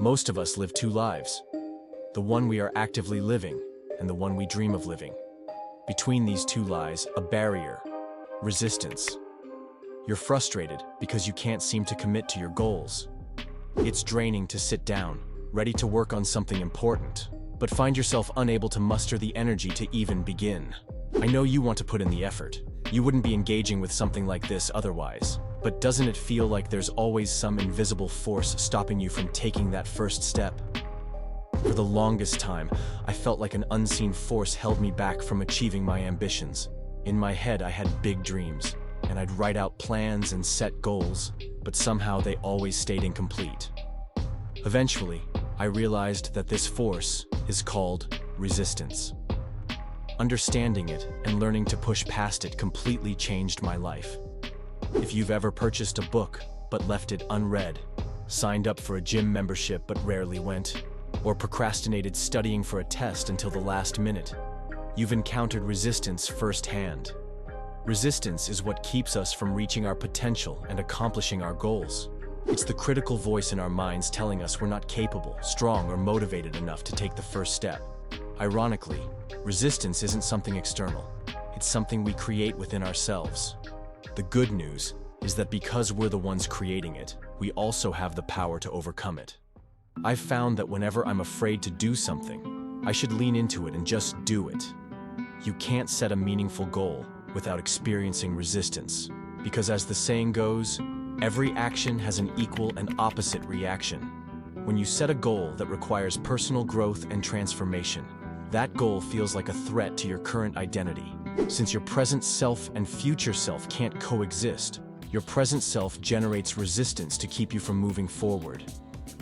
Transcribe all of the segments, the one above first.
Most of us live two lives, the one we are actively living and the one we dream of living. Between these two lies a barrier, resistance. You're frustrated because you can't seem to commit to your goals. It's draining to sit down, ready to work on something important, but find yourself unable to muster the energy to even begin. I know you want to put in the effort. You wouldn't be engaging with something like this otherwise. But doesn't it feel like there's always some invisible force stopping you from taking that first step? For the longest time, I felt like an unseen force held me back from achieving my ambitions. In my head, I had big dreams, and I'd write out plans and set goals, but somehow they always stayed incomplete. Eventually, I realized that this force is called resistance. Understanding it and learning to push past it completely changed my life. If you've ever purchased a book but left it unread, signed up for a gym membership but rarely went, or procrastinated studying for a test until the last minute, you've encountered resistance firsthand. Resistance is what keeps us from reaching our potential and accomplishing our goals. It's the critical voice in our minds telling us we're not capable, strong, or motivated enough to take the first step. Ironically, resistance isn't something external. It's something we create within ourselves. The good news is that because we're the ones creating it, we also have the power to overcome it. I've found that whenever I'm afraid to do something, I should lean into it and just do it. You can't set a meaningful goal without experiencing resistance, because as the saying goes, every action has an equal and opposite reaction. When you set a goal that requires personal growth and transformation, that goal feels like a threat to your current identity. Since your present self and future self can't coexist, your present self generates resistance to keep you from moving forward.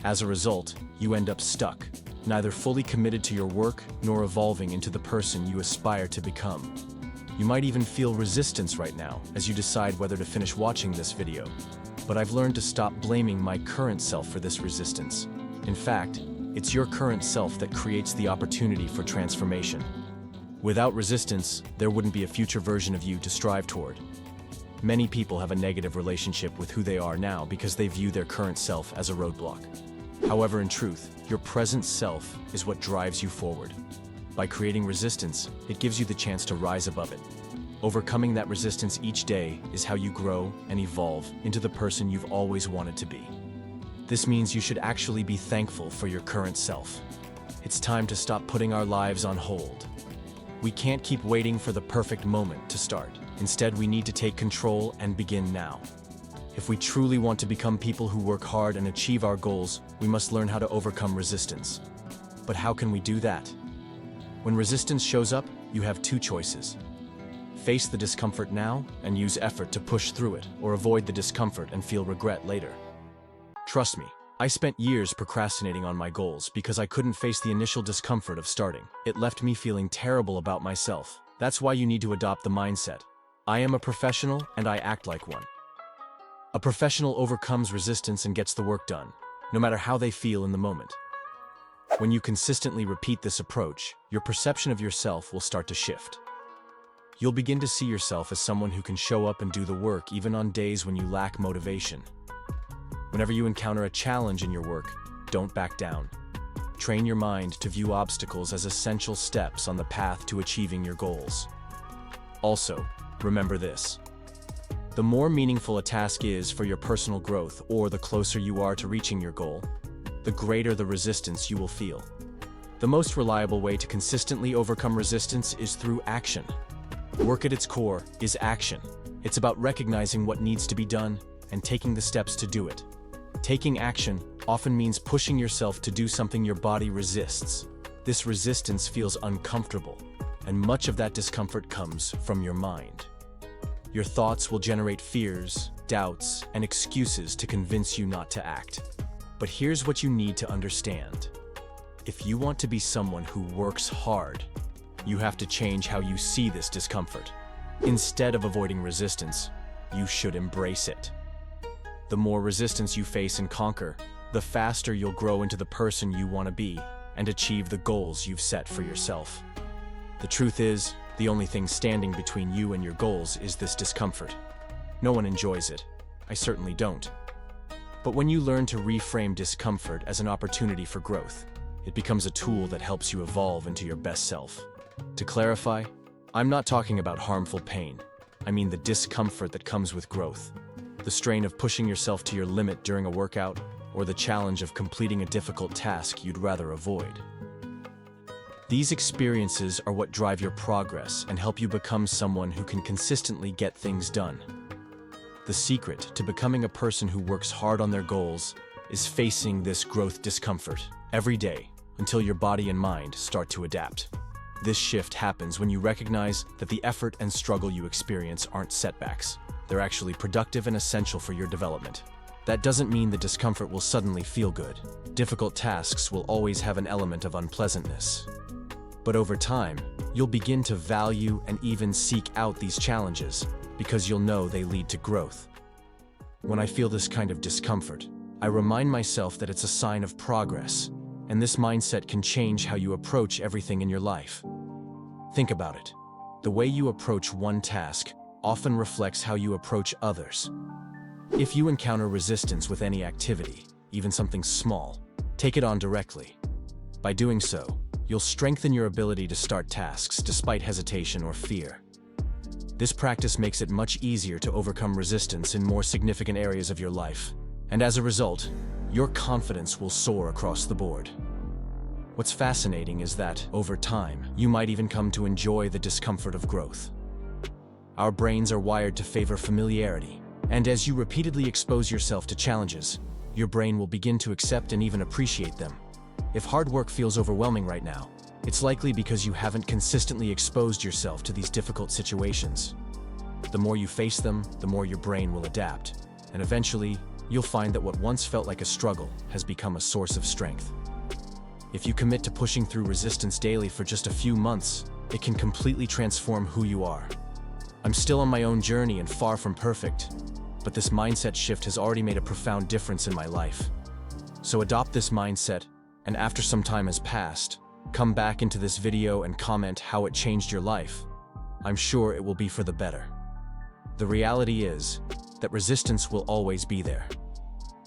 As a result, you end up stuck, neither fully committed to your work nor evolving into the person you aspire to become. You might even feel resistance right now as you decide whether to finish watching this video. But I've learned to stop blaming my current self for this resistance. In fact, it's your current self that creates the opportunity for transformation. Without resistance, there wouldn't be a future version of you to strive toward. Many people have a negative relationship with who they are now because they view their current self as a roadblock. However, in truth, your present self is what drives you forward. By creating resistance, it gives you the chance to rise above it. Overcoming that resistance each day is how you grow and evolve into the person you've always wanted to be. This means you should actually be thankful for your current self. It's time to stop putting our lives on hold. We can't keep waiting for the perfect moment to start. Instead, we need to take control and begin now. If we truly want to become people who work hard and achieve our goals, we must learn how to overcome resistance. But how can we do that? When resistance shows up, you have two choices. Face the discomfort now and use effort to push through it, or avoid the discomfort and feel regret later. Trust me, I spent years procrastinating on my goals because I couldn't face the initial discomfort of starting. It left me feeling terrible about myself. That's why you need to adopt the mindset. I am a professional and I act like one. A professional overcomes resistance and gets the work done, no matter how they feel in the moment. When you consistently repeat this approach, your perception of yourself will start to shift. You'll begin to see yourself as someone who can show up and do the work even on days when you lack motivation. Whenever you encounter a challenge in your work, don't back down. Train your mind to view obstacles as essential steps on the path to achieving your goals. Also, remember this. The more meaningful a task is for your personal growth, or the closer you are to reaching your goal, the greater the resistance you will feel. The most reliable way to consistently overcome resistance is through action. Work at its core is action. It's about recognizing what needs to be done and taking the steps to do it. Taking action often means pushing yourself to do something your body resists. This resistance feels uncomfortable, and much of that discomfort comes from your mind. Your thoughts will generate fears, doubts, and excuses to convince you not to act. But here's what you need to understand. If you want to be someone who works hard, you have to change how you see this discomfort. Instead of avoiding resistance, you should embrace it. The more resistance you face and conquer, the faster you'll grow into the person you want to be and achieve the goals you've set for yourself. The truth is, the only thing standing between you and your goals is this discomfort. No one enjoys it. I certainly don't. But when you learn to reframe discomfort as an opportunity for growth, it becomes a tool that helps you evolve into your best self. To clarify, I'm not talking about harmful pain. I mean the discomfort that comes with growth. The strain of pushing yourself to your limit during a workout, or the challenge of completing a difficult task you'd rather avoid. These experiences are what drive your progress and help you become someone who can consistently get things done. The secret to becoming a person who works hard on their goals is facing this growth discomfort every day until your body and mind start to adapt. This shift happens when you recognize that the effort and struggle you experience aren't setbacks. They're actually productive and essential for your development. That doesn't mean the discomfort will suddenly feel good. Difficult tasks will always have an element of unpleasantness. But over time, you'll begin to value and even seek out these challenges because you'll know they lead to growth. When I feel this kind of discomfort, I remind myself that it's a sign of progress, and this mindset can change how you approach everything in your life. Think about it. The way you approach one task often reflects how you approach others. If you encounter resistance with any activity, even something small, take it on directly. By doing so, you'll strengthen your ability to start tasks despite hesitation or fear. This practice makes it much easier to overcome resistance in more significant areas of your life, and as a result, your confidence will soar across the board. What's fascinating is that, over time, you might even come to enjoy the discomfort of growth. Our brains are wired to favor familiarity, and as you repeatedly expose yourself to challenges, your brain will begin to accept and even appreciate them. If hard work feels overwhelming right now, it's likely because you haven't consistently exposed yourself to these difficult situations. The more you face them, the more your brain will adapt, and eventually, you'll find that what once felt like a struggle has become a source of strength. If you commit to pushing through resistance daily for just a few months, it can completely transform who you are. I'm still on my own journey and far from perfect, but this mindset shift has already made a profound difference in my life. So adopt this mindset, and after some time has passed, come back into this video and comment how it changed your life. I'm sure it will be for the better. The reality is that resistance will always be there.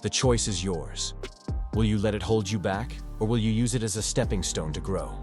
The choice is yours. Will you let it hold you back, or will you use it as a stepping stone to grow?